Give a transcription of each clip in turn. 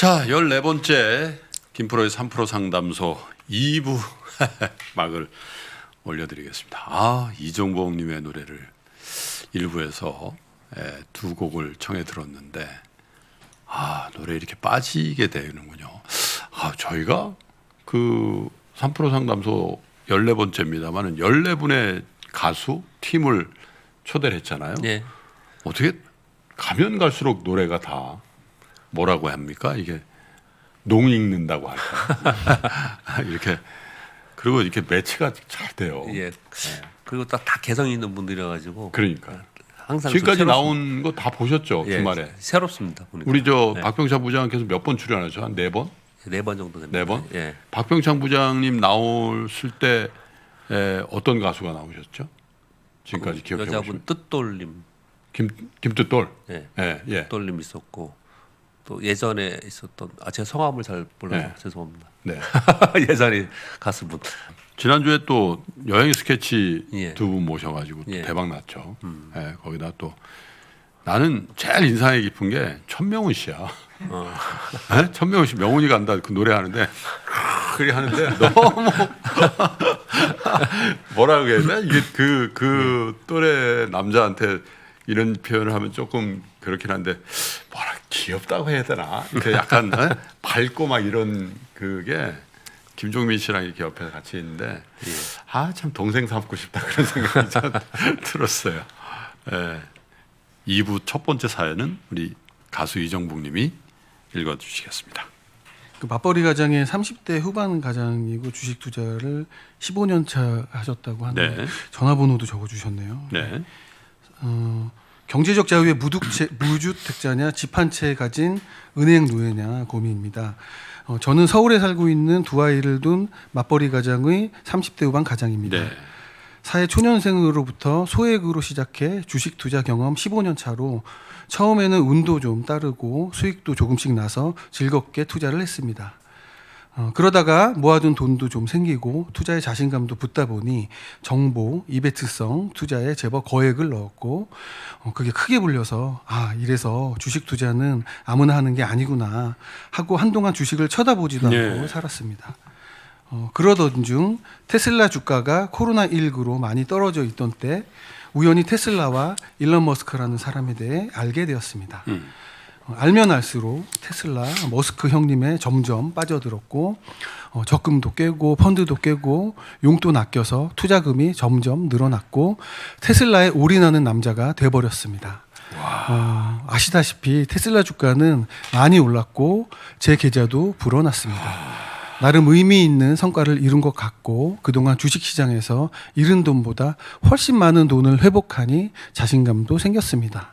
자, 14번째 김프로의 3프로 상담소 2부 막을 올려드리겠습니다. 이종복님의 노래를 1부에서 두 곡을 청해 들었는데 노래 이렇게 빠지게 되는군요. 저희가 그 3프로 상담소 14번째입니다만은 14분의 가수 팀을 초대를 했잖아요. 네. 어떻게 가면 갈수록 노래가 다 뭐라고 합니까? 이게 농 읽는다고 할까? 이렇게 그리고 이렇게 매치가 잘 돼요. 예. 그리고 다 개성 있는 분들이라 가지고. 그러니까 항상 지금까지 나온 거 다 보셨죠? 예, 주말에. 새롭습니다. 보니까. 우리 네. 박병창 부장께서 몇 번 출연하죠? 한 4번? 4번 정도 됩니다. 4번? 예. 박병창 부장님 나왔을 때 어떤 가수가 나오셨죠? 지금까지 기억해 보시면. 여자분 뜻돌림. 김뜻돌. 예. 예. 뜻돌림 있었고 또 예전에 있었던 제 성함을 잘 몰라서 네. 죄송합니다. 네. 예전에 가수분. 지난주에 또 여행 스케치 예. 두 분 모셔가지고 예. 대박 났죠. 거기다 또 나는 제일 인상이 깊은 게 천명훈 씨야. 천명훈 씨 명훈이 간다 그 노래하는데 그렇게 하는데 너무 뭐라 그래야 되나 이게 그 또래 남자한테 이런 표현을 하면 조금 그렇긴 한데 뭐라 귀엽다고 해야 되나 이렇게 약간 밝고 막 이런 그게 김종민 씨랑 이렇게 옆에 같이 있는데 참 동생 삼고 싶다 그런 생각이 좀 들었어요. 2부 첫 번째 사연은 우리 가수 이정복님이 읽어주시겠습니다. 그 맞벌이 가장의 30대 후반 가장이고 주식 투자를 15년 차 하셨다고 하는데 네. 전화번호도 적어주셨네요. 네. 경제적 자유의 무주택자냐 집 한 채 가진 은행 노예냐 고민입니다. 저는 서울에 살고 있는 두 아이를 둔 맞벌이 가장의 30대 후반 가장입니다. 네. 사회 초년생으로부터 소액으로 시작해 주식 투자 경험 15년 차로 처음에는 운도 좀 따르고 수익도 조금씩 나서 즐겁게 투자를 했습니다. 그러다가 모아둔 돈도 좀 생기고 투자에 자신감도 붙다 보니 정보, 이베트성 투자에 제법 거액을 넣었고 그게 크게 불려서 이래서 주식 투자는 아무나 하는 게 아니구나 하고 한동안 주식을 쳐다보지도 않고 네. 살았습니다. 그러던 중 테슬라 주가가 코로나19로 많이 떨어져 있던 때 우연히 테슬라와 일론 머스크라는 사람에 대해 알게 되었습니다. 알면 알수록 테슬라 머스크 형님에 점점 빠져들었고 적금도 깨고 펀드도 깨고 용돈 아껴서 투자금이 점점 늘어났고 테슬라에 올인하는 남자가 돼버렸습니다. 아시다시피 테슬라 주가는 많이 올랐고 제 계좌도 불어났습니다. 나름 의미 있는 성과를 이룬 것 같고 그동안 주식시장에서 잃은 돈보다 훨씬 많은 돈을 회복하니 자신감도 생겼습니다.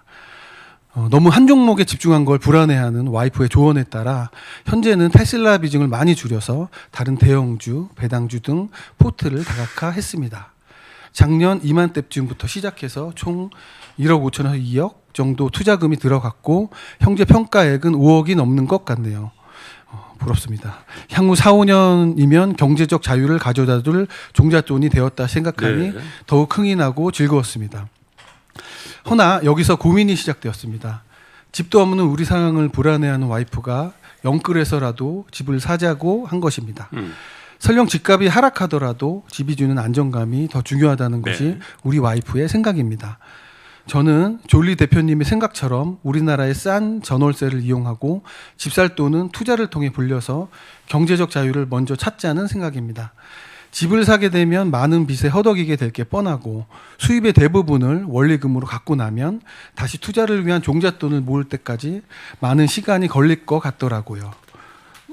너무 한 종목에 집중한 걸 불안해하는 와이프의 조언에 따라 현재는 테슬라 비중을 많이 줄여서 다른 대형주, 배당주 등 포트를 다각화했습니다. 작년 이맘때쯤부터 시작해서 총 1억 5천에서 2억 정도 투자금이 들어갔고 현재 평가액은 5억이 넘는 것 같네요. 부럽습니다. 향후 4, 5년이면 경제적 자유를 가져다 둘 종잣돈이 되었다 생각하니 더욱 흥이 나고 즐거웠습니다. 허나 여기서 고민이 시작되었습니다. 집도 없는 우리 상황을 불안해하는 와이프가 영끌해서라도 집을 사자고 한 것입니다. 설령 집값이 하락하더라도 집이 주는 안정감이 더 중요하다는 것이 우리 와이프의 생각입니다. 저는 졸리 대표님의 생각처럼 우리나라의 싼 전월세를 이용하고 집 살 돈은 투자를 통해 불려서 경제적 자유를 먼저 찾자는 생각입니다. 집을 사게 되면 많은 빚에 허덕이게 될 게 뻔하고 수입의 대부분을 원리금으로 갖고 나면 다시 투자를 위한 종잣돈을 모을 때까지 많은 시간이 걸릴 것 같더라고요.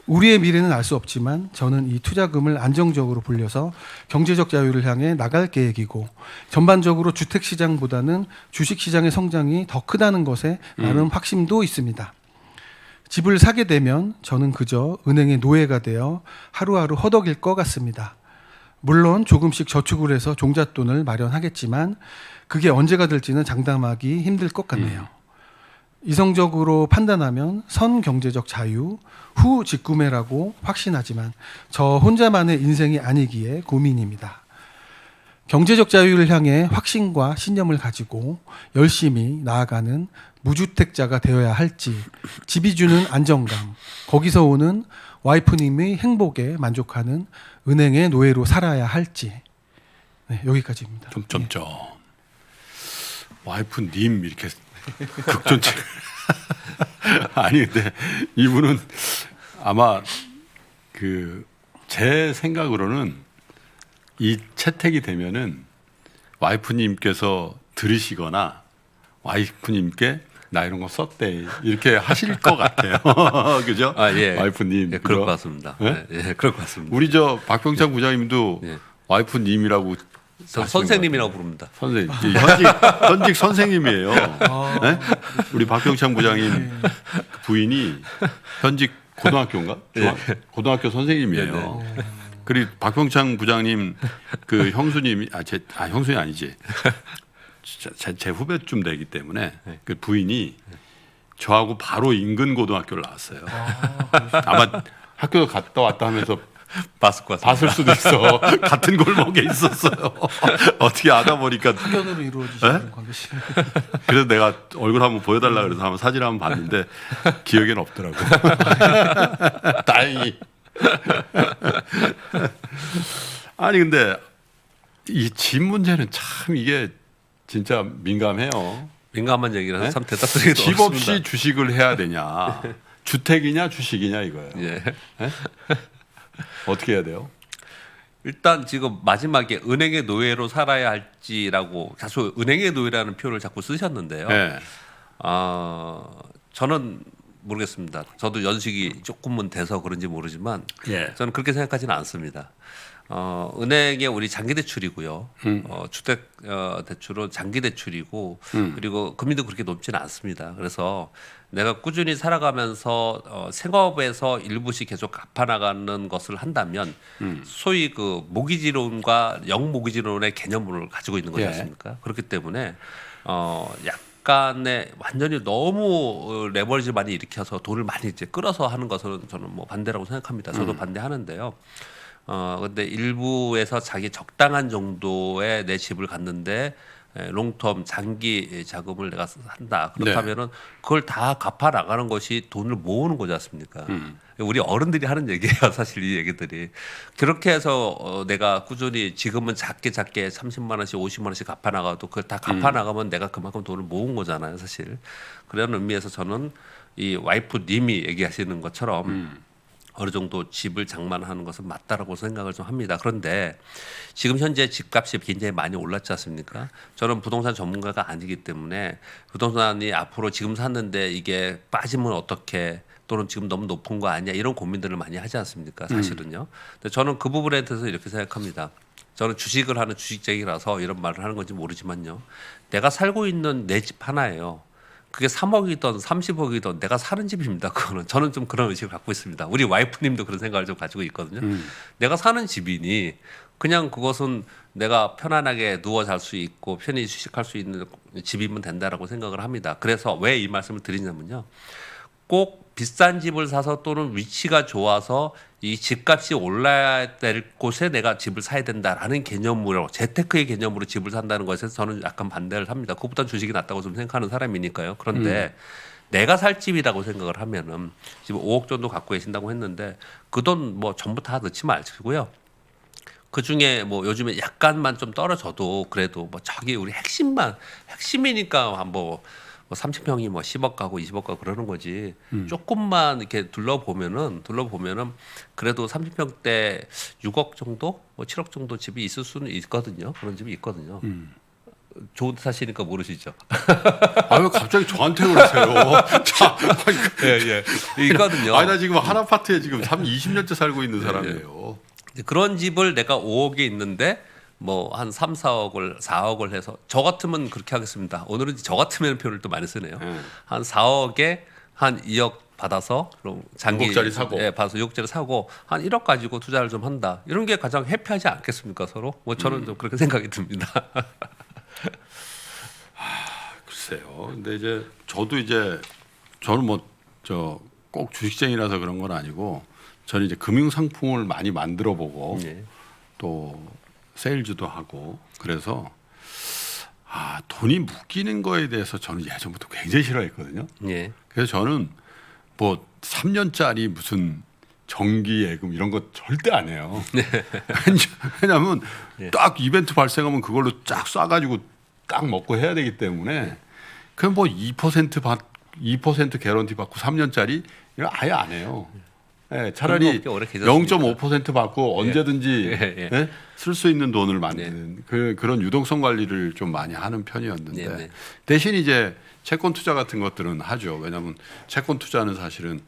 우리의 미래는 알 수 없지만 저는 이 투자금을 안정적으로 불려서 경제적 자유를 향해 나갈 계획이고 전반적으로 주택시장보다는 주식시장의 성장이 더 크다는 것에 나름 확신도 있습니다. 집을 사게 되면 저는 그저 은행의 노예가 되어 하루하루 허덕일 것 같습니다. 물론 조금씩 저축을 해서 종잣돈을 마련하겠지만 그게 언제가 될지는 장담하기 힘들 것 같네요. 이성적으로 판단하면 선 경제적 자유, 후 직구매라고 확신하지만 저 혼자만의 인생이 아니기에 고민입니다. 경제적 자유를 향해 확신과 신념을 가지고 열심히 나아가는 무주택자가 되어야 할지, 집이 주는 안정감, 거기서 오는 와이프님의 행복에 만족하는 은행의 노예로 살아야 할지. 네, 여기까지입니다. 점점점. 와이프 님 이렇게 극존체. 아니 근데 이분은 아마 그 제 생각으로는 이 채택이 되면은 와이프님께서 들으시거나 와이프님께 나 이런 거 썼대 이렇게 하실 것 같아요. 그죠? 아, 예. 와이프님. 예, 그럴 것 같습니다. 네? 예, 그럴 것 같습니다. 우리 저 박병창 부장님도 예. 와이프님이라고 저 하시는 선생님이라고 부릅니다. 선생님, 현직 선생님이에요. 네? 우리 박병창 부장님 부인이 현직 고등학교인가? 고등학교 선생님이에요. 그리고 박병창 부장님 그 형수님이 형수님 아니지. 제 후배쯤 되기 때문에 그 부인이 저하고 바로 인근 고등학교를 나왔어요. 아마 학교 갔다 왔다 하면서 봤을 것 같습니다. 봤을 수도 있어. 같은 골목에 있었어요. 어떻게 하다 보니까. 학연으로 이루어지시는 관계시. 그래서 내가 얼굴 한번 보여달라 그래서 한번 사진 한번 봤는데 기억에는 없더라고. 다행히. 아니 근데 이 집 문제는 참 이게 진짜 민감해요. 민감한 얘기라서 네? 참 대답드리기도 집 어렵습니다. 없이 주식을 해야 되냐. 주택이냐 주식이냐 이거예요. 예. 네? 어떻게 해야 돼요? 일단 지금 마지막에 은행의 노예로 살아야 할지라고 자꾸 은행의 노예라는 표현을 자꾸 쓰셨는데요. 네. 저는 모르겠습니다. 저도 연식이 조금은 돼서 그런지 모르지만 예. 저는 그렇게 생각하지는 않습니다. 은행에 우리 장기 대출이고요. 주택 대출은 장기 대출이고 그리고 금리도 그렇게 높지는 않습니다. 그래서 내가 꾸준히 살아가면서 생업에서 일부씩 계속 갚아나가는 것을 한다면 소위 그 모기지론과 영모기지론의 개념을 가지고 있는 거지 예. 않습니까? 그렇기 때문에 약간의 완전히 너무 레버리지 많이 일으켜서 돈을 많이 이제 끌어서 하는 것은 저는 뭐 반대라고 생각합니다. 저도 반대하는데요. 근데 일부에서 자기 적당한 정도의 내 집을 갖는데 롱텀 장기 자금을 내가 한다. 그렇다면은 그걸 다 갚아 나가는 것이 돈을 모으는 거지 않습니까? 우리 어른들이 하는 얘기예요, 사실 이 얘기들이. 그렇게 해서 내가 꾸준히 지금은 작게 30만 원씩 50만 원씩 갚아 나가도 그걸 다 갚아 나가면 내가 그만큼 돈을 모은 거잖아요, 사실. 그런 의미에서 저는 이 와이프 님이 얘기하시는 것처럼 어느 정도 집을 장만하는 것은 맞다라고 생각을 좀 합니다. 그런데 지금 현재 집값이 굉장히 많이 올랐지 않습니까? 저는 부동산 전문가가 아니기 때문에 부동산이 앞으로 지금 샀는데 이게 빠지면 어떻게 또는 지금 너무 높은 거 아니야 이런 고민들을 많이 하지 않습니까? 사실은요. 근데 저는 그 부분에 대해서 이렇게 생각합니다. 저는 주식을 하는 주식쟁이라서 이런 말을 하는 건지 모르지만요. 내가 살고 있는 내 집 하나예요. 그게 3억이든 30억이든 내가 사는 집입니다. 그거는 저는 좀 그런 의식을 갖고 있습니다. 우리 와이프님도 그런 생각을 좀 가지고 있거든요. 내가 사는 집이니 그냥 그것은 내가 편안하게 누워 잘 수 있고 편히 휴식할 수 있는 집이면 된다라고 생각을 합니다. 그래서 왜 이 말씀을 드리냐면요. 꼭 비싼 집을 사서 또는 위치가 좋아서 이 집값이 올라야 될 곳에 내가 집을 사야 된다라는 개념으로 재테크의 개념으로 집을 산다는 것에서 저는 약간 반대를 합니다. 그것보다 주식이 낫다고 좀 생각하는 사람이니까요. 그런데 내가 살 집이라고 생각을 하면은 지금 5억 정도 갖고 계신다고 했는데 그 돈 뭐 전부 다 넣지 마시고요. 그 중에 뭐 요즘에 약간만 좀 떨어져도 그래도 뭐 저기 우리 핵심이니까 뭐 30평이 뭐 10억 가고 20억 가고 그러는 거지. 조금만 이렇게 둘러보면은 그래도 30평대 6억 정도, 뭐 7억 정도 집이 있을 수는 있거든요. 그런 집이 있거든요. 좋은 데 사시니까 모르시죠? 아 왜 갑자기 저한테 그러세요? 자, 예. 있거든요. 아니 나 지금 한 아파트에 지금 20년째 살고 있는 사람이에요. 그런 집을 내가 5억에 있는데 뭐 한 3, 4억을 해서 저 같으면 그렇게 하겠습니다. 오늘은 저 같으면 표현을 또 많이 쓰네요. 한 4억에 한 2억 받아서 그럼 장기 6억짜리 사고. 예, 받아서 6억짜리 사고 한 1억 가지고 투자를 좀 한다. 이런 게 가장 해피하지 않겠습니까, 서로? 뭐 저는 좀 그렇게 생각이 듭니다. 글쎄요. 근데 이제 저는 뭐 꼭 주식쟁이라서 그런 건 아니고 저는 이제 금융 상품을 많이 만들어 보고 예. 또 세일즈도 하고 그래서 돈이 묶이는 거에 대해서 저는 예전부터 굉장히 싫어했거든요. 예. 그래서 저는 뭐 3년짜리 무슨 정기 예금 이런 거 절대 안 해요. 왜냐하면 딱 이벤트 발생하면 그걸로 쫙 쏴가지고 딱 먹고 해야 되기 때문에 그럼 뭐 2% 개런티 받고 3년짜리 이거 아예 안 해요. 예, 차라리 오래 계셨으니까. 0.5% 받고 언제든지 예. 예, 쓸 수 있는 돈을 만드는 그런 유동성 관리를 좀 많이 하는 편이었는데 네. 대신 이제 채권 투자 같은 것들은 하죠. 왜냐하면 채권 투자는 사실은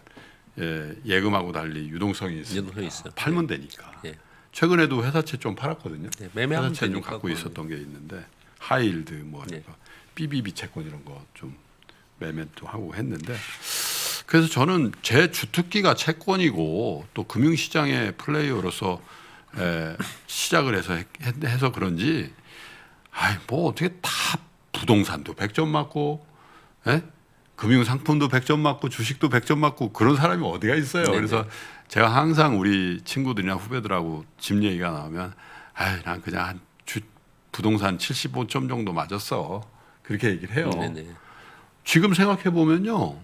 예금하고 달리 유동성이 유동성이 있어요. 팔면 되니까. 예. 최근에도 회사채 좀 팔았거든요. 네, 매매하면 회사채 좀 되니까 갖고 그거는. 있었던 게 있는데 하이힐드 뭐 네. BBB 채권 이런 거 좀 매매도 하고 했는데 그래서 저는 제 주특기가 채권이고 또 금융시장의 플레이어로서 시작을 해서 그런지 뭐 어떻게 다 부동산도 100점 맞고 금융상품도 100점 맞고 주식도 100점 맞고 그런 사람이 어디가 있어요. 네네. 그래서 제가 항상 우리 친구들이나 후배들하고 집 얘기가 나오면 난 그냥 부동산 75점 정도 맞았어. 그렇게 얘기를 해요. 네네. 지금 생각해 보면요.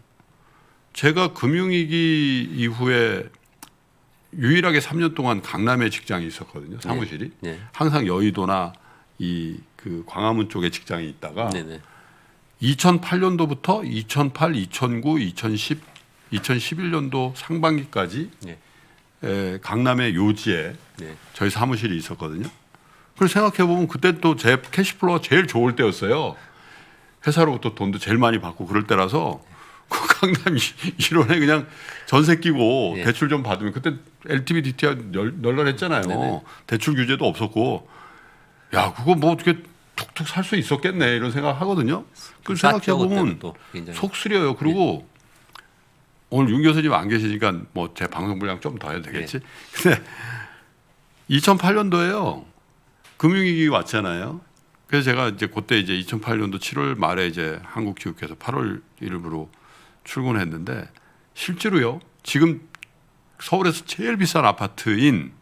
제가 금융위기 이후에 유일하게 3년 동안 강남에 직장이 있었거든요. 사무실이. 네. 항상 여의도나 그 광화문 쪽에 직장이 있다가 네네. 2008년도부터 2008, 2009, 2010, 2011년도 상반기까지 네. 강남의 요지에 네. 저희 사무실이 있었거든요. 그래서 생각해 보면 그때 또 제 캐시플로가 제일 좋을 때였어요. 회사로부터 돈도 제일 많이 받고 그럴 때라서 그 강남 1원에 그냥 전세 끼고 네. 대출 좀 받으면 그때 LTV, DTI 널널했잖아요. 네네. 대출 규제도 없었고 야 그거 뭐 어떻게 툭툭 살 수 있었겠네 이런 생각 하거든요. 그 생각해 보면 또 굉장히. 속 쓰려요. 그리고 오늘 윤 교수님 안 계시니까 뭐 제 방송 분량 좀 더 해도 되겠지. 근데 2008년도에요. 금융위기 왔잖아요. 그래서 제가 이제 그때 이제 2008년도 7월 말에 이제 한국기업에서 8월 1일부로 출근했는데 실제로요. 지금 서울에서 제일 비싼 아파트인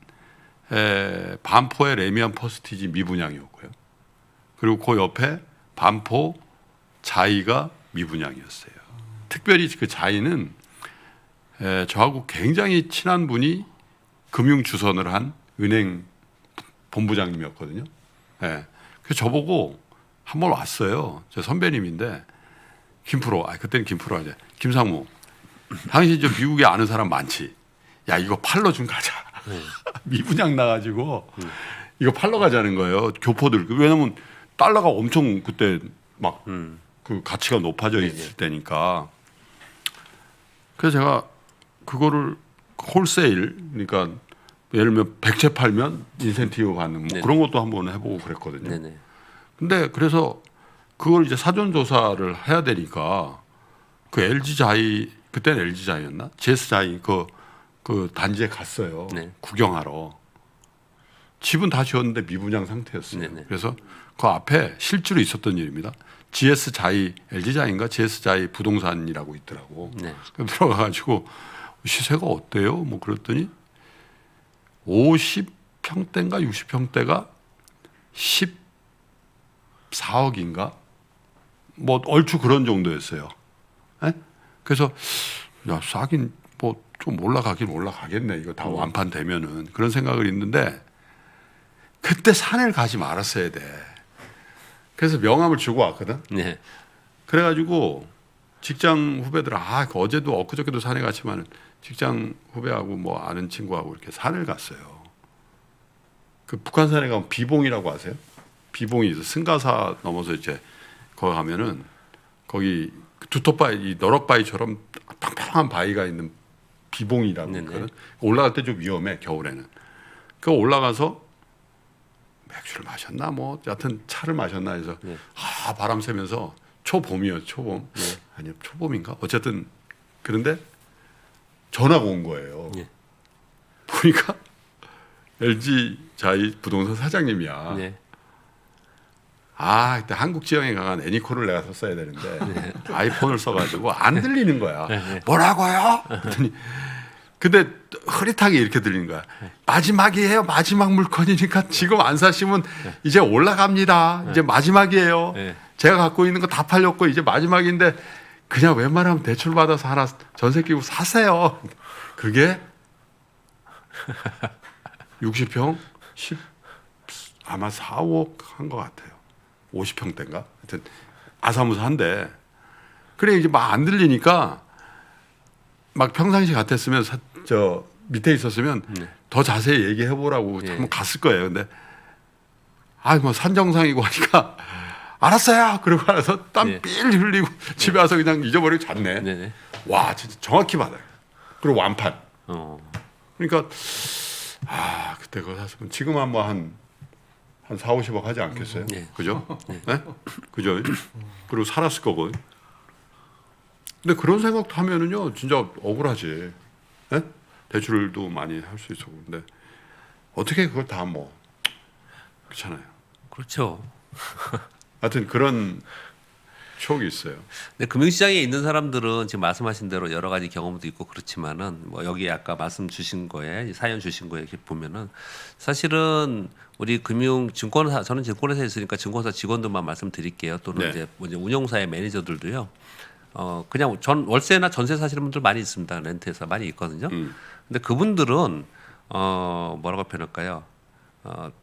반포의 레미안 퍼스티지 미분양이었고요. 그리고 그 옆에 반포 자이가 미분양이었어요. 특별히 그 자이는 저하고 굉장히 친한 분이 금융주선을 한 은행 본부장님이었거든요. 그래서 저보고 한 번 왔어요. 제 선배님인데 김프로, 그때는 김프로 이제 김상무, 당신 저 미국에 아는 사람 많지? 야 이거 팔러 좀 가자. 미분양 나가지고 이거 팔러 가자는 거예요. 교포들. 왜냐면 달러가 엄청 그때 막 그 가치가 높아져 있을 때니까. 그래서 제가 그거를 홀세일, 그러니까 예를 들면 100채 팔면 인센티브 받는 뭐 그런 것도 한번 해보고 그랬거든요. 네네. 근데 그래서 그걸 이제 사전 조사를 해야 되니까 그 LG 자이 그때는 LG 자이였나? GS 자이 그 단지에 갔어요. 네. 구경하러. 집은 다 지었는데 미분양 상태였어요. 네네. 그래서 그 앞에 실제로 있었던 일입니다. GS 자이 LG 자이인가 GS 자이 부동산이라고 있더라고. 네. 들어가가지고 시세가 어때요? 뭐 그랬더니 50평대인가 60평대가 14억인가 뭐 얼추 그런 정도였어요. 그래서 야 싸긴 뭐 좀 올라가겠네. 이거 다 완판되면은 그런 생각을 했는데 그때 산을 가지 말았어야 돼. 그래서 명함을 주고 왔거든. 네. 그래가지고 직장 후배들 어제도 엊그저께도 산에 갔지만 직장 후배하고 뭐 아는 친구하고 이렇게 산을 갔어요. 그 북한산에 가면 비봉이라고 아세요? 비봉이 있어. 승가사 넘어서 이제 거기 가면은 거기 두텁바위, 이 너럭바위처럼 평평한 바위가 있는 비봉이라고 네네. 있거든. 올라갈 때 좀 위험해 겨울에는. 그 올라가서 맥주를 마셨나 뭐 여하튼 차를 마셨나 해서 네. 바람 쐬면서 초봄이었죠. 초봄. 아니요 초봄인가? 어쨌든 그런데 전화가 온 거예요. 네. 보니까 LG 자이 부동산 사장님이야. 네. 그때 한국 지형에 강한 애니콜을 내가 썼어야 되는데 아이폰을 써가지고 안 들리는 거야. 뭐라고요? 그랬더니 근데 흐릿하게 이렇게 들리는 거야. 마지막이에요. 마지막 물건이니까 지금 안 사시면 이제 올라갑니다. 이제 마지막이에요. 네. 제가 갖고 있는 거 다 팔렸고 이제 마지막인데 그냥 웬만하면 대출 받아서 하나 전세 끼고 사세요. 그게 60평 10 아마 4, 5억 한 것 같아요. 50평대인가? 하여튼 아사무사한데 그래 이제 막 안 들리니까 막 평상시 같았으면 저 밑에 있었으면 더 자세히 얘기해 보라고 한번 갔을 거예요. 근데 뭐 산정상이고 하니까 알았어요. 그러고 나서 땀 삘 흘리고 집에 와서 그냥 잊어버리고 잤네. 네네. 와 진짜 정확히 받아요. 그리고 완판. 그러니까 그때 그거 샀으면 지금 한 4, 50억 하지 않겠어요? 네. 그죠? 네? 그죠? 그리고 살았을 거고. 근데 그런 생각도 하면은요, 진짜 억울하지. 네? 대출도 많이 할 수 있어. 근데 어떻게 그걸 다 그렇잖아요. 그렇죠. 하여튼 그런 추억이 있어요. 근데 금융시장에 있는 사람들은 지금 말씀하신 대로 여러 가지 경험도 있고 그렇지만은 뭐 여기 아까 말씀 주신 거에 사연 주신 거에 이렇게 보면은 사실은 우리 증권사 저는 증권회사에 있으니까 증권사 직원들만 말씀드릴게요. 또는 네. 이제 운용사의 매니저들도요. 그냥 월세나 전세 사시는 분들 많이 있습니다. 렌트에서 많이 있거든요. 근데 그분들은 뭐라고 표현할까요?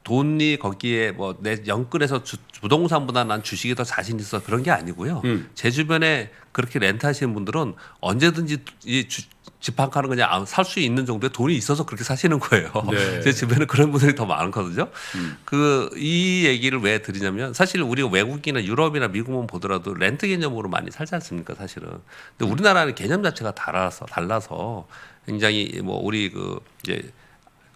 돈이 거기에 내 영끌에서 부동산보다 난 주식이 더 자신 있어 그런 게 아니고요. 제 주변에 그렇게 렌트하시는 분들은 언제든지 집 한 칸은 그냥 살 수 있는 정도의 돈이 있어서 그렇게 사시는 거예요. 네. 제 주변에 그런 분들이 더 많거든요. 이 얘기를 왜 드리냐면 사실 우리가 외국이나 유럽이나 미국만 보더라도 렌트 개념으로 많이 살지 않습니까, 사실은. 근데 우리나라는 개념 자체가 달라서 굉장히 우리 이제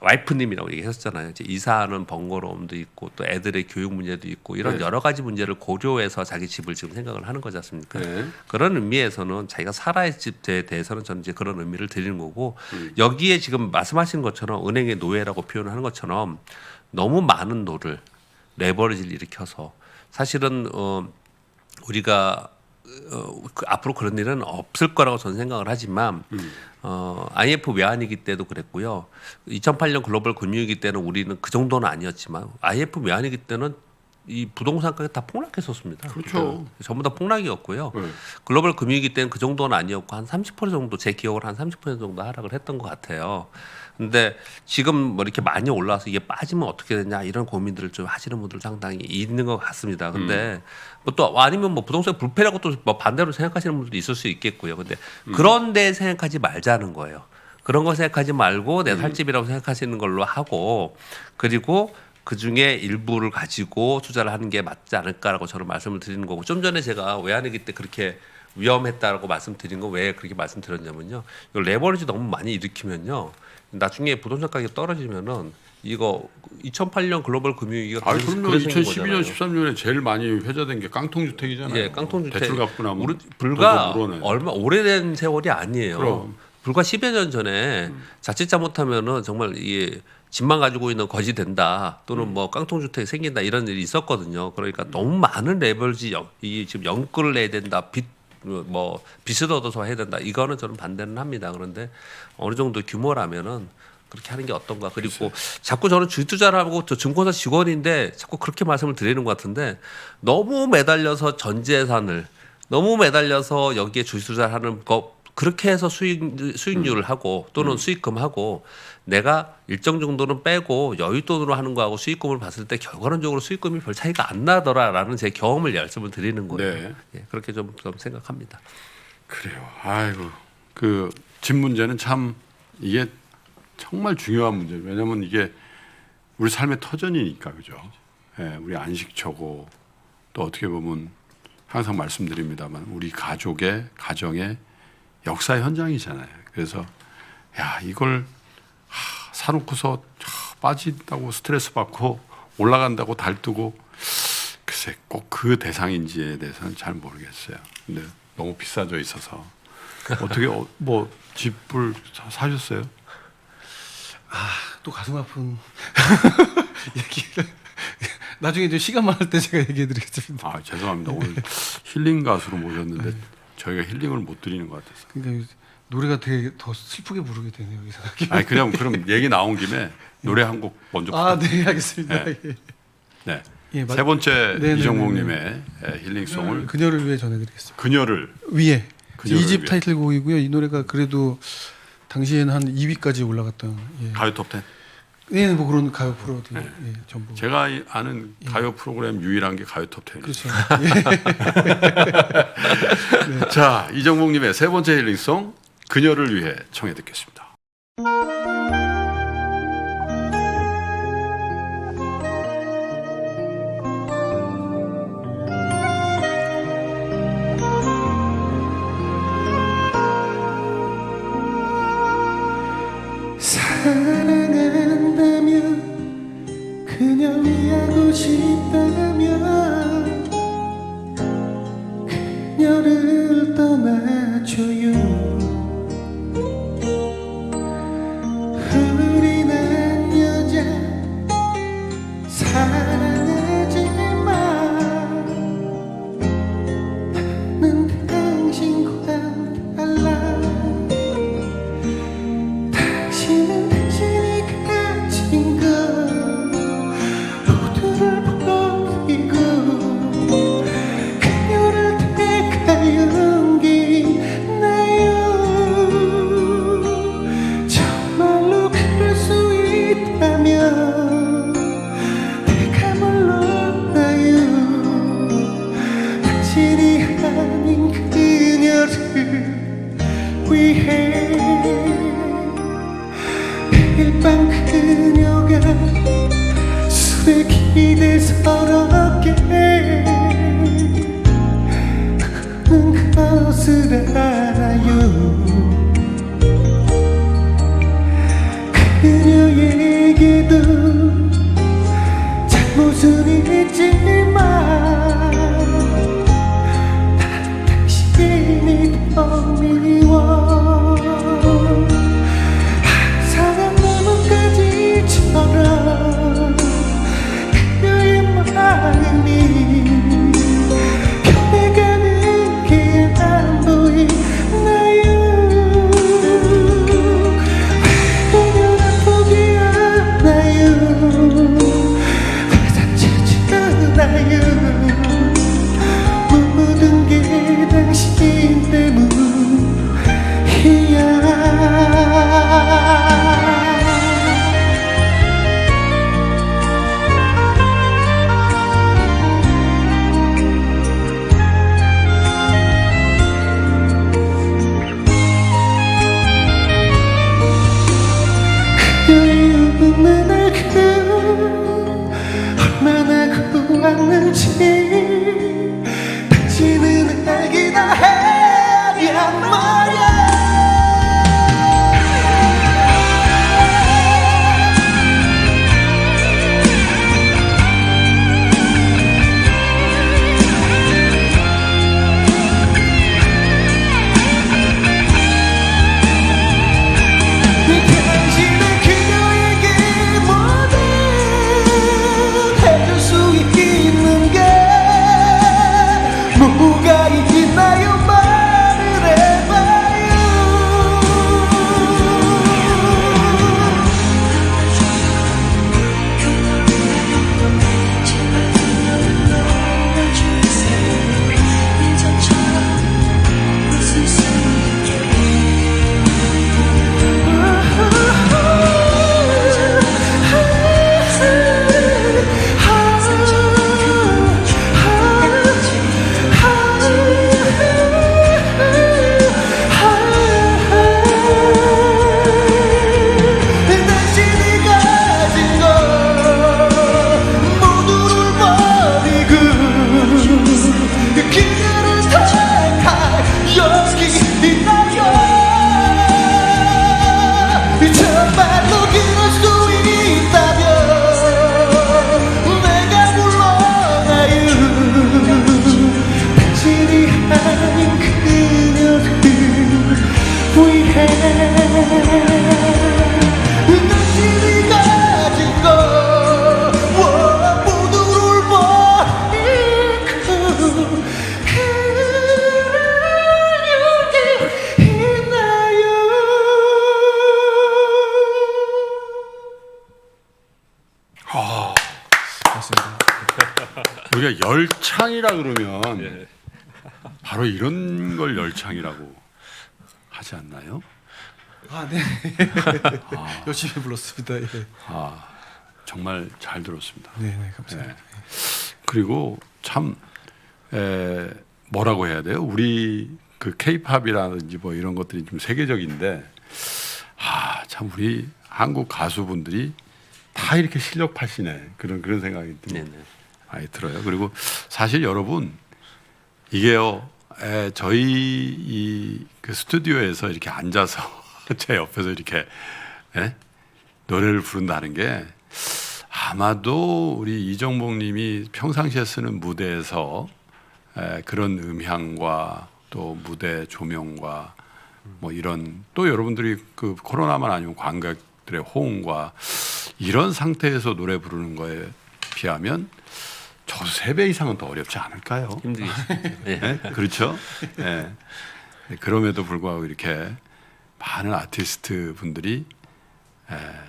와이프님이라고 얘기했었잖아요. 이제 이사하는 번거로움도 있고 또 애들의 교육 문제도 있고 이런 여러 가지 문제를 고려해서 자기 집을 지금 생각을 하는 거지 않습니까? 네. 그런 의미에서는 자기가 살아야 할 집에 대해서는 저는 이제 그런 의미를 드리는 거고 여기에 지금 말씀하신 것처럼 은행의 노예라고 표현하는 것처럼 너무 많은 돈을 레버리지를 일으켜서 사실은 우리가 앞으로 그런 일은 없을 거라고 저는 생각을 하지만 IMF 외환위기 때도 그랬고요. 2008년 글로벌 금융위기 때는 우리는 그 정도는 아니었지만 IMF 외환위기 때는 이 부동산 가격이 다 폭락했었습니다. 그렇죠. 전부 다 폭락이었고요. 네. 글로벌 금융위기 때는 그 정도는 아니었고 한 30% 정도 제 기억으로 한 30% 정도 하락을 했던 것 같아요. 근데 지금 이렇게 많이 올라와서 이게 빠지면 어떻게 되냐 이런 고민들을 좀 하시는 분들 상당히 있는 것 같습니다. 근데 또 아니면 부동산 불패라고 또 반대로 생각하시는 분들도 있을 수 있겠고요. 근데 그런데 생각하지 말자는 거예요. 그런 거 생각하지 말고 내 살 집이라고 생각하시는 걸로 하고 그리고 그 중에 일부를 가지고 투자를 하는 게 맞지 않을까라고 저는 말씀을 드리는 거고 좀 전에 제가 외환위기 때 그렇게 위험했다라고 말씀드린 거 왜 그렇게 말씀드렸냐면요. 이거 레버리지 너무 많이 일으키면요. 나중에 부동산 가격이 떨어지면은 이거 2008년 글로벌 금융위기가 그럼요. 2012년, 13년에 제일 많이 회자된 게 깡통주택이잖아요. 예, 깡통주택. 대출 갚고 나면 불과 더 물어내. 얼마 오래된 세월이 아니에요. 그럼. 불과 10여 년 전에 자칫 잘못하면은 정말 이게 집만 가지고 있는 거지 된다 또는 깡통주택이 생긴다 이런 일이 있었거든요. 그러니까 너무 많은 레버리지 이 지금 연끌을 내야 된다 빚을 얻어서 해야 된다 이거는 저는 반대는 합니다. 그런데 어느 정도 규모라면은 그렇게 하는 게 어떤가. 그리고 자꾸 저는 주식 투자를 하고 저 증권사 직원인데 자꾸 그렇게 말씀을 드리는 것 같은데 너무 매달려서 전 재산을 너무 매달려서 여기에 주식 투자를 하는 거 그렇게 해서 수익률을 하고 또는 수익금하고 내가 일정 정도는 빼고 여윳돈으로 하는 거하고 수익금을 봤을 때 결과론적으로 수익금이 별 차이가 안 나더라라는 제 경험을 말씀을 드리는 거예요. 네. 예, 그렇게 좀 생각합니다. 그래요. 아이고 그 집 문제는 참 이게 정말 중요한 문제예요. 왜냐하면 이게 우리 삶의 터전이니까 그죠. 예, 우리 안식처고 또 어떻게 보면 항상 말씀드립니다만 우리 가정의 역사 현장이잖아요. 그래서 야 이걸 사놓고서 빠진다고 스트레스 받고 올라간다고 달뜨고 글쎄 꼭 그 대상인지에 대해서는 잘 모르겠어요. 근데 너무 비싸져 있어서 어떻게 집을 사셨어요? 또 가슴 아픈 얘기를 나중에 좀 시간 많을 때 제가 얘기해드리겠습니다. 죄송합니다. 오늘 힐링 가수로 모셨는데 저희가 힐링을 못 드리는 것 같아서. 그러니까 노래가 되게 더 슬프게 부르게 되네요. 이 생각이. 아니 그냥 그럼 얘기 나온 김에 노래 한 곡 먼저. 네, 알겠습니다. 네. 예. 네. 예, 세 번째 네네네네. 이정복님의 힐링송을 그녀를 위해 전해드리겠습니다. 그녀를 위에 그녀를 2집 위해. 타이틀곡이고요. 이 노래가 그래도 당시에는 한 2위까지 올라갔던. 예. 가요 톱 10. 네, 뭐 그런 가요 프로들 네. 예, 전부. 제가 아는 가요 프로그램 유일한 게 가요 톱 10. 그렇죠. 자, 이정복님의 세 번째 힐링송 그녀를 위해 청해 듣겠습니다. 사랑한다면 그녀 위하고 싶다면 그녀를 떠나줘요. 우리는 여자 사랑하지만 나는 당신과 달라. 당신은 당신이 가진 것 모두를 버리고 그녀를 택할 용기 있나요? 정말로 그럴 수 있다면 내가 몰랐나요? 당신이 아닌 그녀를 위해 매일 밤 그녀가 술에 기대 서럽게 우는 것을 알아요. 그녀에게도 잘못은 있지만 당신이 더 미워. 사랑 나뭇가지처럼 그녀의 마음이 변해가는 게 안 보이나요? 그녀를 포기하나요? 다치잖아요. 모든 게 당신 그녀의 웃는 얼굴 얼마나 고왔는지 당신은 알기나 해야 말야. 당신은 그녀에게 뭐든 해줄 수 있는 게 뭐가 있나요? 말을 해봐요. 당신이 가진 것 모두를 버리고 그녀를 택할 용기 있나요? 정말로 그럴 수 있다면 내가 물러나요. 당신이 아닌 그녀를 위해 당신이 가진 것 모두를 버리고 그를 우리가 열창이라 그러면 예. 바로 이런 걸 열창이라고 하지 않나요? 아, 네. 열심히 불렀습니다. 예. 아, 정말 잘 들었습니다. 네, 네, 감사합니다. 그리고 참 뭐라고 해야 돼요? 우리 그 K-팝이라든지 뭐 이런 것들이 좀 세계적인데 참 우리 한국 가수분들이 다 이렇게 실력파시네 그런 생각이 네네. 많이 들어요. 그리고 사실 여러분 이게요, 저희 이 그 스튜디오에서 이렇게 앉아서 제 옆에서 이렇게 노래를 부른다는 게 아마도 우리 이정복님이 평상시에 쓰는 무대에서 그런 음향과 또 무대 조명과 뭐 이런 또 여러분들이 그 코로나만 아니면 관객들의 호응과 이런 상태에서 노래 부르는 거에 비하면 저 3배 이상은 더 어렵지 않을까요? 힘들겠습니다. 예. 네? 그렇죠? 네. 그럼에도 불구하고 이렇게 많은 아티스트 분들이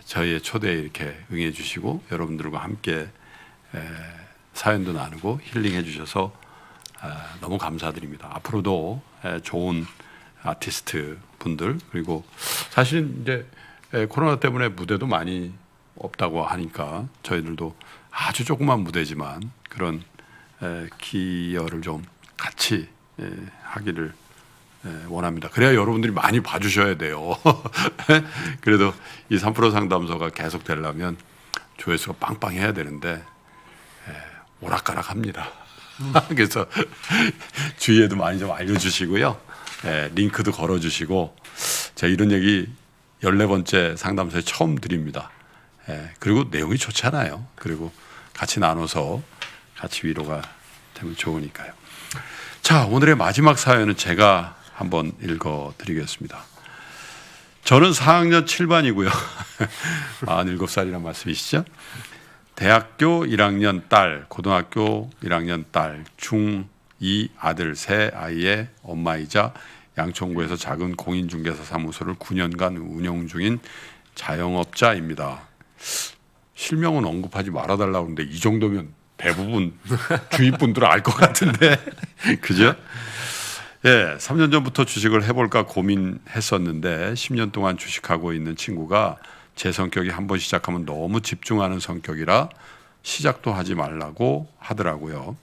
저희의 초대에 이렇게 응해 주시고 여러분들과 함께 사연도 나누고 힐링해 주셔서 너무 감사드립니다. 앞으로도 좋은 아티스트 분들 그리고 사실 이제 코로나 때문에 무대도 많이 없다고 하니까 저희들도 아주 조그만 무대지만 그런 기여를 좀 같이 하기를 원합니다. 그래야 여러분들이 많이 봐주셔야 돼요. 그래도 이 3프로 상담소가 계속 되려면 조회수가 빵빵해야 되는데 오락가락합니다. 그래서 주위에도 많이 좀 알려주시고요. 링크도 걸어주시고 제가 이런 얘기 14번째 상담소에 처음 드립니다. 그리고 내용이 좋잖아요. 그리고 같이 나눠서 같이 위로가 되면 좋으니까요. 자, 오늘의 마지막 사연은 제가 한번 읽어드리겠습니다. 저는 4학년 7반이고요. 47살이란 말씀이시죠? 대학교 1학년 딸, 고등학교 1학년 딸, 중2 아들 세 아이의 엄마이자 양천구에서 작은 공인중개사 사무소를 9년간 운영 중인 자영업자입니다. 실명은 언급하지 말아달라고 하는데 이 정도면 대부분 주위 분들은 알 것 같은데 그죠? 예, 3년 전부터 주식을 해볼까 고민했었는데 10년 동안 주식하고 있는 친구가 제 성격이 한번 시작하면 너무 집중하는 성격이라 시작도 하지 말라고 하더라고요.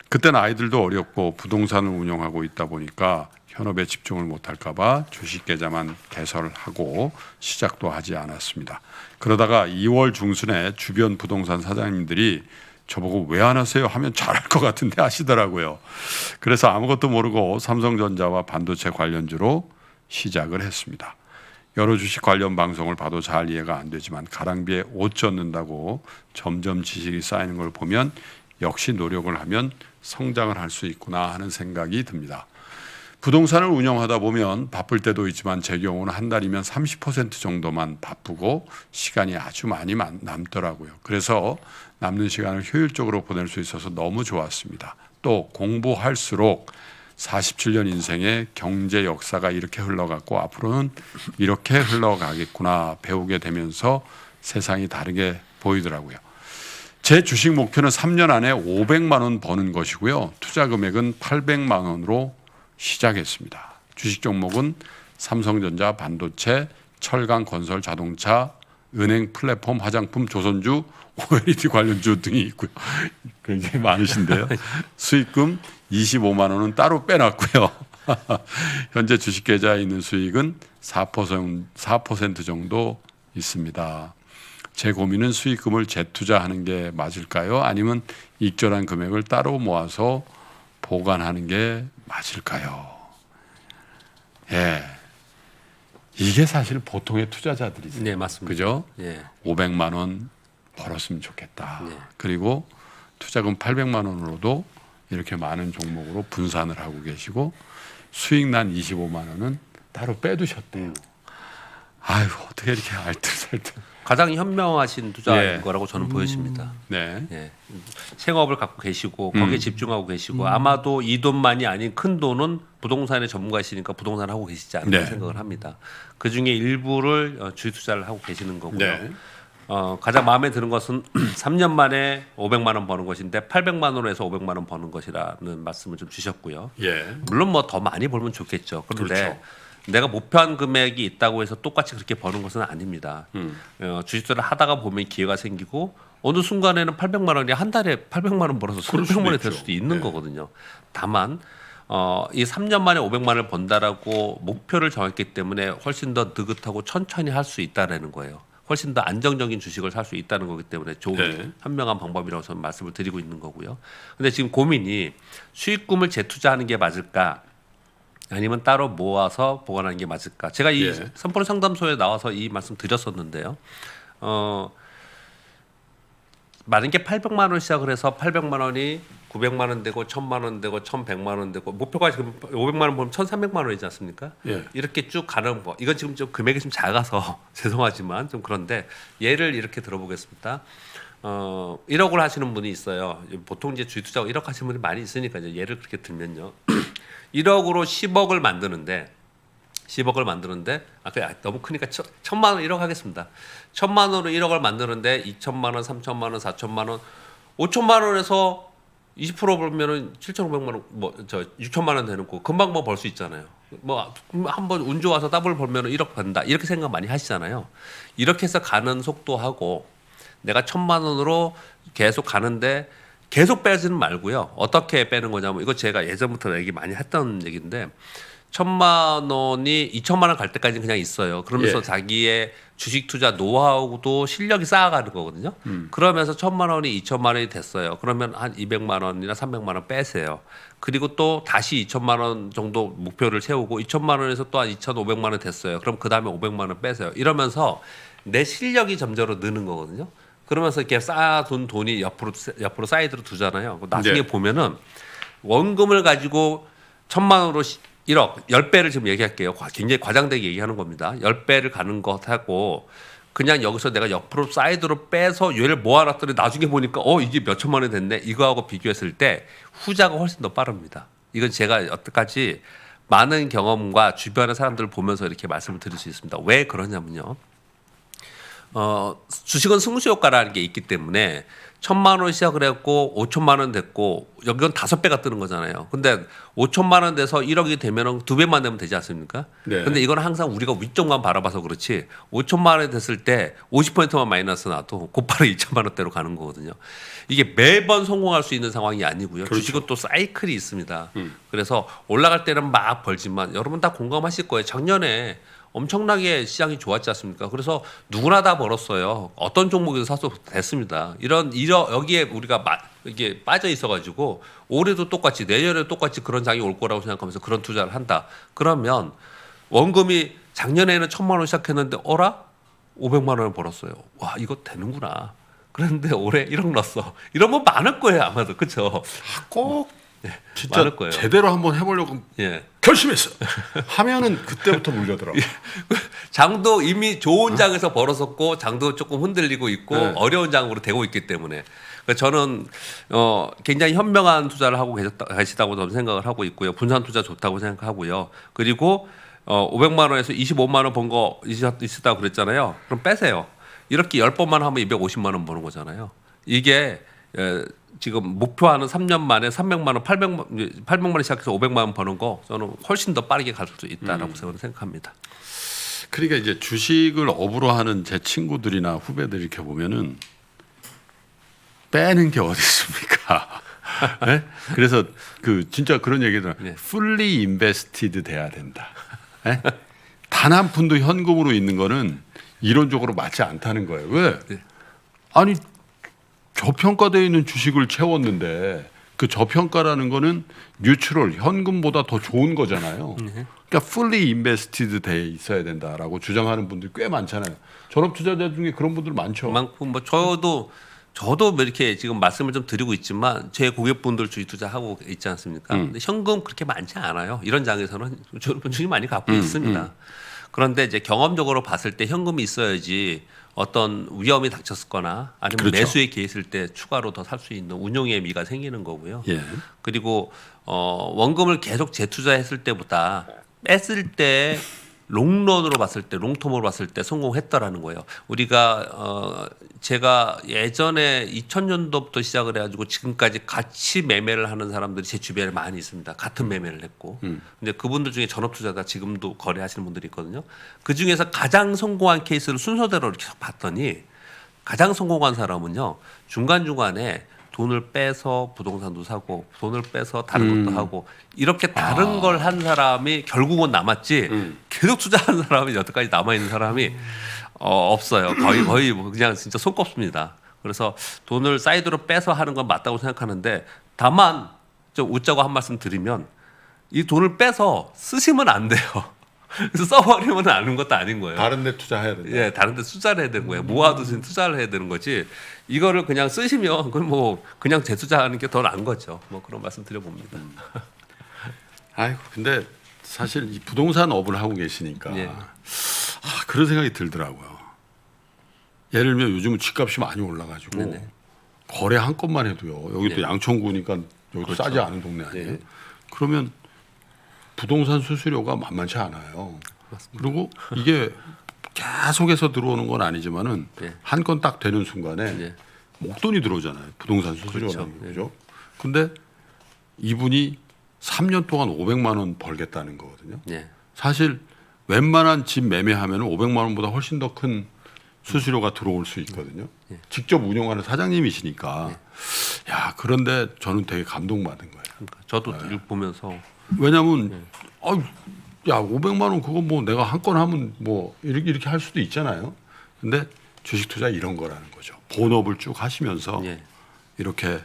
그때는 아이들도 어렵고 부동산을 운영하고 있다 보니까 현업에 집중을 못할까 봐 주식 계좌만 개설하고 시작도 하지 않았습니다. 그러다가 2월 중순에 주변 부동산 사장님들이 저보고 왜 안 하세요 하면 잘할 것 같은데 하시더라고요. 그래서 아무것도 모르고 삼성전자와 반도체 관련주로 시작을 했습니다. 여러 주식 관련 방송을 봐도 잘 이해가 안 되지만 가랑비에 옷 젖는다고 점점 지식이 쌓이는 걸 보면 역시 노력을 하면 성장을 할 수 있구나 하는 생각이 듭니다. 부동산을 운영하다 보면 바쁠 때도 있지만 제 경우는 한 달이면 30% 정도만 바쁘고 시간이 아주 많이 남더라고요. 그래서 남는 시간을 효율적으로 보낼 수 있어서 너무 좋았습니다. 또 공부할수록 47년 인생의 경제 역사가 이렇게 흘러갔고 앞으로는 이렇게 흘러가겠구나 배우게 되면서 세상이 다르게 보이더라고요. 제 주식 목표는 3년 안에 500만 원 버는 것이고요. 투자 금액은 800만 원으로 시작했습니다. 주식 종목은 삼성전자, 반도체, 철강, 건설, 자동차, 은행, 플랫폼, 화장품, 조선주, OLED 관련주 등이 있고요. 굉장히 많으신데요. 수익금 25만 원은 따로 빼놨고요. 현재 주식 계좌에 있는 수익은 4% 정도 있습니다. 제 고민은 수익금을 재투자하는 게 맞을까요? 아니면 익절한 금액을 따로 모아서 보관하는 게 맞을까요? 예, 이게 사실 보통의 투자자들이죠. 네, 맞습니다. 그죠? 예. 500만 원 벌었으면 좋겠다. 네. 그리고 투자금 800만 원으로도 이렇게 많은 종목으로 분산을 하고 계시고 수익 난 25만 원은 따로 빼두셨대요. 아유, 어떻게 이렇게 알뜰살뜰. 가장 현명하신 투자인 예. 거라고 저는 보여집니다. 네. 예. 생업을 갖고 계시고 거기에 집중하고 계시고 아마도 이 돈만이 아닌 큰 돈은 부동산의 전문가이시니까 부동산을 하고 계시지 않을까 네. 생각을 합니다. 그 중에 일부를 주식 투자를 하고 계시는 거고요. 네. 가장 마음에 드는 것은 3년 만에 500만 원 버는 것인데 800만 원에서 500만 원 버는 것이라는 말씀을 좀 주셨고요. 예. 물론 뭐 더 많이 벌면 좋겠죠. 그런데 그렇죠. 내가 목표한 금액이 있다고 해서 똑같이 그렇게 버는 것은 아닙니다. 주식투자를 하다가 보면 기회가 생기고 어느 순간에는 800만 원이 한 달에 800만 원 벌어서 그럴 수도 300만 원이 될 있죠. 수도 있는 네. 거거든요. 다만 이 3년 만에 500만 원을 번다라고 목표를 정했기 때문에 훨씬 더 느긋하고 천천히 할 수 있다라는 거예요. 훨씬 더 안정적인 주식을 살 수 있다는 거기 때문에 좋은 네. 현명한 방법이라고 저는 말씀을 드리고 있는 거고요. 근데 지금 고민이 수익금을 재투자하는 게 맞을까? 아니면 따로 모아서 보관하는 게 맞을까? 제가 이 예. 선포 상담소에 나와서 이 말씀 드렸었는데요. 많은 게 800만 원 시작을 해서 800만 원이 900만 원 되고 1000만 원 되고 1100만 원 되고 목표가 지금 500만 원 보면 1300만 원이지 않습니까? 예. 이렇게 쭉 가는 거. 이건 지금 좀 금액이 좀 작아서 죄송하지만 좀 그런데 예를 이렇게 들어보겠습니다. 1억을 하시는 분이 있어요. 보통 이제 주식 투자가 1억 하시는 분이 많이 있으니까 이제 예를 그렇게 들면요. 1억으로 10억을 만드는데 너무 크니까 1000만 원 1억 하겠습니다. 1000만 원으로 1억을 만드는데 2천만 원, 3천만 원, 4천만 원, 5천만 원에서 20% 벌면은 7,500만 원, 6천만 원 되는 거 금방 뭐 벌 수 있잖아요. 뭐 한번 운 좋아서 더블 벌면은 1억 번다 이렇게 생각 많이 하시잖아요. 이렇게 해서 가는 속도하고 내가 1,000만 원으로 계속 가는데 계속 빼지는 말고요. 어떻게 빼는 거냐면 이거 제가 예전부터 얘기 많이 했던 얘기인데 1,000만 원이 2천만 원 갈 때까지는 그냥 있어요. 그러면서 예. 자기의 주식 투자 노하우도 실력이 쌓아가는 거거든요. 그러면서 1,000만 원이 2천만 원이 됐어요. 그러면 한 200만 원이나 300만 원 빼세요. 그리고 또 다시 2천만 원 정도 목표를 세우고 2천만 원에서 또 한 2,500만 원 됐어요. 그럼 그 다음에 500만 원 빼세요. 이러면서 내 실력이 점점 느는 거거든요. 그러면서 이렇게 쌓아둔 돈이 옆으로 사이드로 두잖아요. 나중에 네. 보면은 원금을 가지고 1,000만 원으로 1억 10배를 지금 얘기할게요. 굉장히 과장되게 얘기하는 겁니다. 10배를 가는 것하고 그냥 여기서 내가 옆으로 사이드로 빼서 얘를 모아놨더니 나중에 보니까 이게 몇 천만 원이 됐네. 이거하고 비교했을 때 후자가 훨씬 더 빠릅니다. 이건 제가 여태까지 많은 경험과 주변의 사람들을 보면서 이렇게 말씀을 드릴 수 있습니다. 왜 그러냐면요. 주식은 승수 효과라는 게 있기 때문에 1,000만 원 시작을 했고 5천만 원 됐고 여기는 5배가 뜨는 거잖아요. 근데 5천만 원 돼서 1억이 되면은 2배만 되면 되지 않습니까? 네. 근데 이건 항상 우리가 위쪽만 바라봐서 그렇지 5천만 원이 됐을 때 50%만 마이너스 나도 곧바로 2천만 원대로 가는 거거든요. 이게 매번 성공할 수 있는 상황이 아니고요. 그렇죠. 주식은 또 사이클이 있습니다. 그래서 올라갈 때는 막 벌지만 여러분 다 공감하실 거예요. 작년에 엄청나게 시장이 좋았지 않습니까? 그래서 누구나 다 벌었어요. 어떤 종목에서 사서 됐습니다. 여기에 우리가 이게 빠져 있어가지고 올해도 똑같이 내년에도 똑같이 그런 장이 올 거라고 생각하면서 그런 투자를 한다. 그러면 원금이 작년에는 1,000만 원 시작했는데 500만 원을 벌었어요. 와 이거 되는구나. 그런데 올해 1억 넣었어. 이러면 많을 거예요 아마도. 그렇죠? 꼭 진짜 많을 거예요. 제대로 한번 해보려고 예. 결심했어. 하면은 그때부터 물려더라고. 장도 이미 좋은 장에서 벌었었고 장도 조금 흔들리고 있고 네. 어려운 장으로 되고 있기 때문에 그래서 저는 굉장히 현명한 투자를 하고 계시다고 저는 생각을 하고 있고요. 분산 투자 좋다고 생각하고요. 그리고 500만 원에서 25만 원 번 거 있었다고 그랬잖아요. 그럼 빼세요. 이렇게 10번만 하면 250만 원 버는 거잖아요. 이게 지금 목표하는 3년 만에 300만 원, 800만 원 시작해서 500만 원 버는 거 저는 훨씬 더 빠르게 갈 수 있다라고 저는 생각합니다. 그러니까 이제 주식을 업으로 하는 제 친구들이나 후배들 이렇게 보면은 빼는 게 어디 있습니까? 네? 그래서 진짜 그런 얘기들 네. fully invested 돼야 된다. 네? 단 한 푼도 현금으로 있는 거는 이론적으로 맞지 않다는 거예요. 왜? 네. 아니 저평가되어 있는 주식을 채웠는데 그 저평가라는 거는 뉴트럴 현금보다 더 좋은 거잖아요. 그러니까 fully invested 돼 있어야 된다라고 주장하는 분들 꽤 많잖아요. 전업 투자자 중에 그런 분들 많죠. 그만큼 뭐 저도 뭐 이렇게 지금 말씀을 좀 드리고 있지만 제 고객분들 주식 투자하고 있지 않습니까? 근데 현금 그렇게 많지 않아요. 이런 장에서는 주식 많이 갖고 있습니다. 그런데 이제 경험적으로 봤을 때 현금이 있어야지 어떤 위험이 닥쳤거나 아니면 그렇죠. 매수에 기했을 때 추가로 더 살 수 있는 운용의 미가 생기는 거고요. 예. 그리고 원금을 계속 재투자했을 때보다 뺐을 때 롱런으로 봤을 때, 롱텀으로 봤을 때 성공했다라는 거예요. 우리가 제가 예전에 2000년도부터 시작을 해가지고 지금까지 같이 매매를 하는 사람들이 제 주변에 많이 있습니다. 같은 매매를 했고, 근데 그분들 중에 전업투자자 지금도 거래하시는 분들이 있거든요. 그 중에서 가장 성공한 케이스를 순서대로 이렇게 봤더니 가장 성공한 사람은요, 중간 중간에 돈을 빼서 부동산도 사고 돈을 빼서 다른 것도 하고 이렇게 다른 걸 한 사람이 결국은 남았지 계속 투자한 사람이 여태까지 남아 있는 사람이 없어요. 거의 뭐 그냥 진짜 손꼽습니다. 그래서 돈을 사이드로 빼서 하는 건 맞다고 생각하는데 다만 좀 웃자고 한 말씀 드리면 이 돈을 빼서 쓰시면 안 돼요. 그래서 써버리면 아는 것도 아닌 거예요. 다른 데 투자해야 된다. 예, 다른 데 투자를 해야 되는 거예요. 모아두신 투자를 해야 되는 거지. 이거를 그냥 쓰시면 그건 뭐 그냥 재투자하는 게 더 나은 거죠. 뭐 그런 말씀 드려봅니다. 아이고 근데 사실 이 부동산 업을 하고 계시니까 예. 그런 생각이 들더라고요. 예를 들면 요즘은 집값이 많이 올라가지고 네네. 거래 한 건만 해도요. 여기 또 예. 양천구니까 여기 그렇죠. 싸지 않은 동네 아니에요. 예. 그러면 부동산 수수료가 만만치 않아요. 그리고 이게 계속해서 들어오는 건 아니지만은 예. 한 건 딱 되는 순간에 예. 목돈이 들어오잖아요. 부동산 수수료라는 그렇죠. 게 그죠. 근데 이분이 3년 동안 500만 원 벌겠다는 거거든요. 예. 사실 웬만한 집 매매하면 500만 원보다 훨씬 더 큰 수수료가 들어올 수 있거든요. 예. 직접 운영하는 사장님이시니까. 야, 그런데 저는 되게 감동받은 거예요. 그러니까 저도 일 보면서 왜냐하면 야 500만 원 그거 뭐 내가 한 건 하면 뭐 이렇게 할 수도 있잖아요. 근데 주식 투자 이런 거라는 거죠. 본업을 쭉 하시면서 예. 이렇게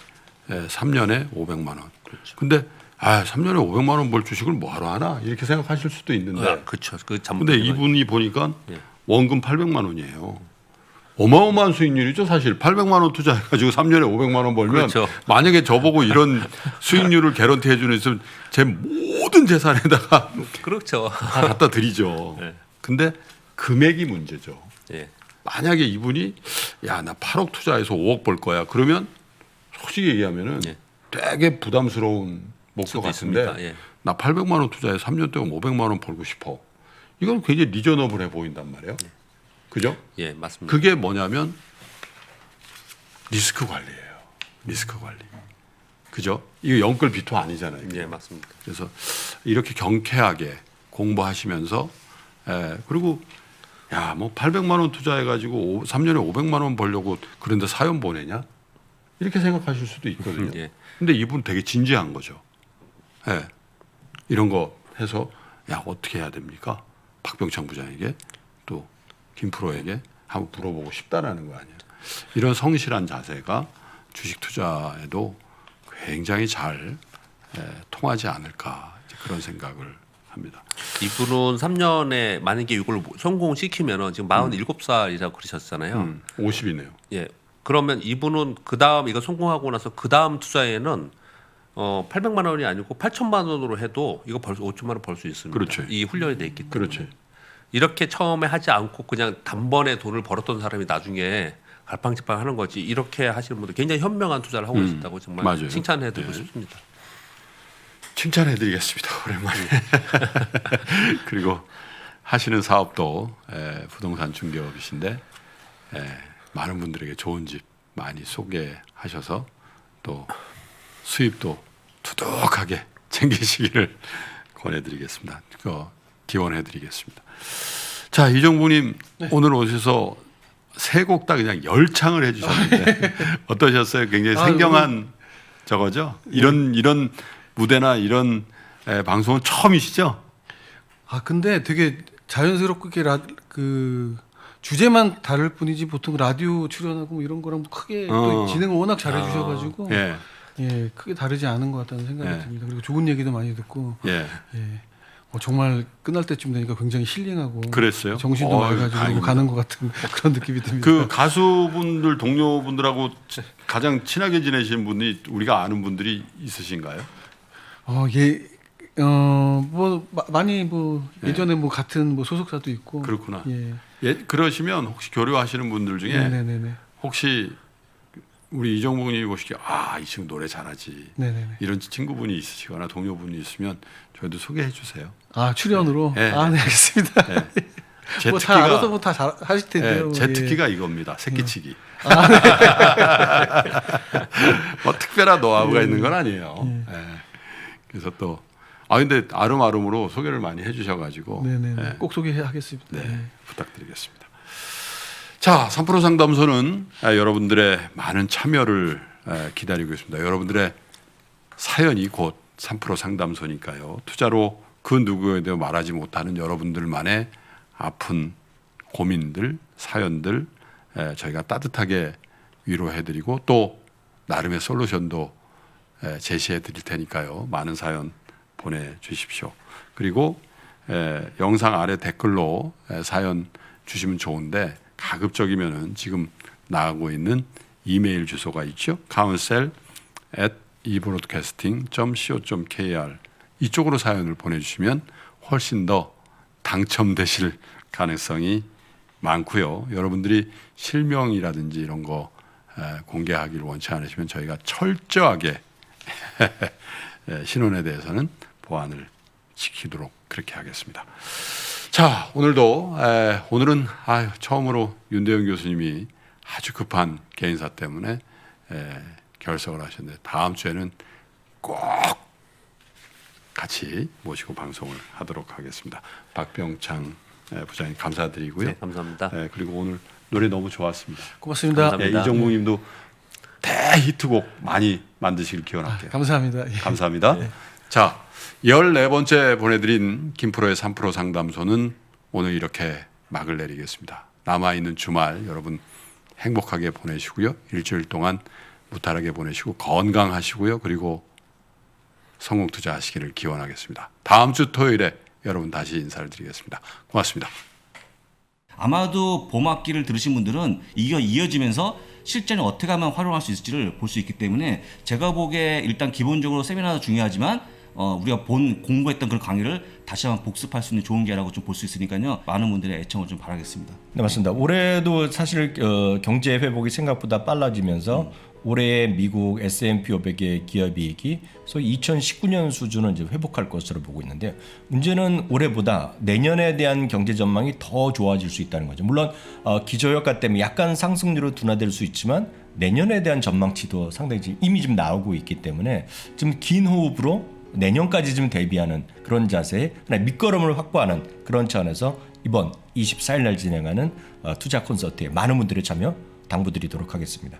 3년에 500만 원. 그렇죠. 근데 3년에 500만 원 벌 주식을 뭐하러 하나 이렇게 생각하실 수도 있는데 그렇죠. 그 근데 이분이 보니까 예. 원금 800만 원이에요. 어마어마한 수익률이죠, 사실. 800만 원 투자해가지고 3년에 500만 원 벌면 그렇죠. 만약에 저보고 이런 수익률을 개런티 해주는 있으면 제 모든 재산에다가 그렇죠. 다 갖다 드리죠. 네. 근데 금액이 문제죠. 예. 만약에 이분이 야, 나 8억 투자해서 5억 벌 거야. 그러면 솔직히 얘기하면은 예. 되게 부담스러운 목표 수도 같은데 있습니다. 예. 나 800만 원 투자해 3년 동안 500만 원 벌고 싶어. 이건 굉장히 리저너블해 보인단 말이에요. 그죠? 예, 맞습니다. 그게 뭐냐면 리스크 관리예요. 리스크 관리. 그죠? 이거 영끌 비토 아니잖아요. 예, 맞습니다. 그래서 이렇게 경쾌하게 공부하시면서 그리고 야, 뭐 800만 원 투자해 가지고 3년에 500만 원 벌려고 그런데 사연 보내냐? 이렇게 생각하실 수도 있거든요. 예. 근데 이분 되게 진지한 거죠. 예. 이런 거 해서 야, 어떻게 해야 됩니까? 박병창 부장에게 또 김프로에게 한번 물어보고 싶다라는 거 아니에요. 이런 성실한 자세가 주식 투자에도 굉장히 잘 통하지 않을까 그런 생각을 합니다. 이분은 3년에 만약에 이걸 성공시키면은 지금 47살이라고 그러셨잖아요. 50이네요. 예. 그러면 이분은 그 다음 이거 성공하고 나서 그 다음 투자에는 800만 원이 아니고 8천만 원으로 해도 이거 벌써 5천만 원 벌 수 있습니다. 그렇죠. 이 훈련이 돼 있기 때문에. 그렇죠. 이렇게 처음에 하지 않고 그냥 단번에 돈을 벌었던 사람이 나중에 갈팡질팡 하는 거지. 이렇게 하시는 분들 굉장히 현명한 투자를 하고 계신다고 정말 맞아요. 칭찬해드리고 네. 싶습니다. 칭찬해드리겠습니다. 오랜만에. 그리고 하시는 사업도 부동산 중개업이신데 많은 분들에게 좋은 집 많이 소개하셔서 또 수입도 두둑하게 챙기시기를 권해드리겠습니다. 기원해드리겠습니다. 자, 이정부님 오늘 오셔서 세 곡 다 그냥 열창을 해주셨는데 어떠셨어요? 굉장히 생경한 저거죠? 이런 무대나 이런 방송은 처음이시죠? 근데 되게 자연스럽게 그 주제만 다를 뿐이지 보통 라디오 출연하고 뭐 이런 거랑 크게 또 진행을 워낙 잘해 주셔가지고 예. 예, 크게 다르지 않은 것 같다는 생각이 예. 듭니다. 그리고 좋은 얘기도 많이 듣고 예. 예. 정말 끝날 때쯤 되니까 굉장히 힐링하고 그랬어요? 정신도 맑아지고 다행입니다. 가는 것 같은 그런 느낌이 듭니다. 그 가수분들 동료분들하고 가장 친하게 지내시는 분이 우리가 아는 분들이 있으신가요? 많이 예전에 같은 소속사도 있고 그렇구나. 예. 예, 그러시면 혹시 교류하시는 분들 중에 네네네. 혹시 우리 이정복님이 보시기에 이 친구 노래 잘하지. 네네네. 이런 친구분이 있으시거나 동료분이 있으면 저희도 소개해 주세요. 출연으로. 네. 네, 알겠습니다. 네. 제 뭐 다 알아서 뭐 다 잘 하실 텐데요. 제 예. 특기가 이겁니다. 새끼치기. 뭐 특별한 노하우가 있는 건 아니에요. 예. 그래서 또 근데 아름아름으로 소개를 많이 해주셔가지고 네네. 꼭 소개하겠습니다. 네, 부탁드리겠습니다. 자, 3프로 상담소는 여러분들의 많은 참여를 기다리고 있습니다. 여러분들의 사연이 곧 3프로 상담소니까요. 투자로 그 누구에도 말하지 못하는 여러분들만의 아픈 고민들, 사연들 저희가 따뜻하게 위로해드리고 또 나름의 솔루션도 제시해드릴 테니까요. 많은 사연 보내주십시오. 그리고 영상 아래 댓글로 사연 주시면 좋은데 가급적이면은 지금 나가고 있는 이메일 주소가 있죠. counsel@ebroadcasting.co.kr 이쪽으로 사연을 보내주시면 훨씬 더 당첨되실 가능성이 많고요. 여러분들이 실명이라든지 이런 거 공개하기를 원치 않으시면 저희가 철저하게 신원에 대해서는 보안을 지키도록 그렇게 하겠습니다. 자, 오늘은 처음으로 윤대영 교수님이 아주 급한 개인사 때문에 결석을 하셨는데 다음 주에는 꼭 같이 모시고 방송을 하도록 하겠습니다. 박병창 부장님 감사드리고요. 네, 감사합니다. 그리고 오늘 노래 너무 좋았습니다. 고맙습니다. 감사합니다. 이정국님도 대히트곡 많이 만드시길 기원할게요. 감사합니다. 예. 감사합니다. 자, 14번째 보내드린 김프로의 3프로 상담소는 오늘 이렇게 막을 내리겠습니다. 남아있는 주말 여러분 행복하게 보내시고요. 일주일 동안 무탈하게 보내시고 건강하시고요. 그리고 성공 투자하시기를 기원하겠습니다. 다음 주 토요일에 여러분 다시 인사를 드리겠습니다. 고맙습니다. 아마도 봄학기를 들으신 분들은 이게 이어지면서 실전에 어떻게 하면 활용할 수 있을지를 볼 수 있기 때문에 제가 보기에 일단 기본적으로 세미나도 중요하지만 우리가 공부했던 그런 강의를 다시 한번 복습할 수 있는 좋은 기회라고 좀 볼 수 있으니까요. 많은 분들의 애청을 좀 바라겠습니다. 네, 맞습니다. 올해도 사실 경제 회복이 생각보다 빨라지면서 올해 미국 S&P 500의 기업이익이 소위 2019년 수준은 이제 회복할 것으로 보고 있는데 문제는 올해보다 내년에 대한 경제 전망이 더 좋아질 수 있다는 거죠. 물론 기저효과 때문에 약간 상승률로 둔화될 수 있지만 내년에 대한 전망치도 상당히 이미 좀 나오고 있기 때문에 좀 긴 호흡으로 내년까지 좀 대비하는 그런 자세에 밑거름을 확보하는 그런 차원에서 이번 24일 날 진행하는 투자 콘서트에 많은 분들의 참여 당부드리도록 하겠습니다.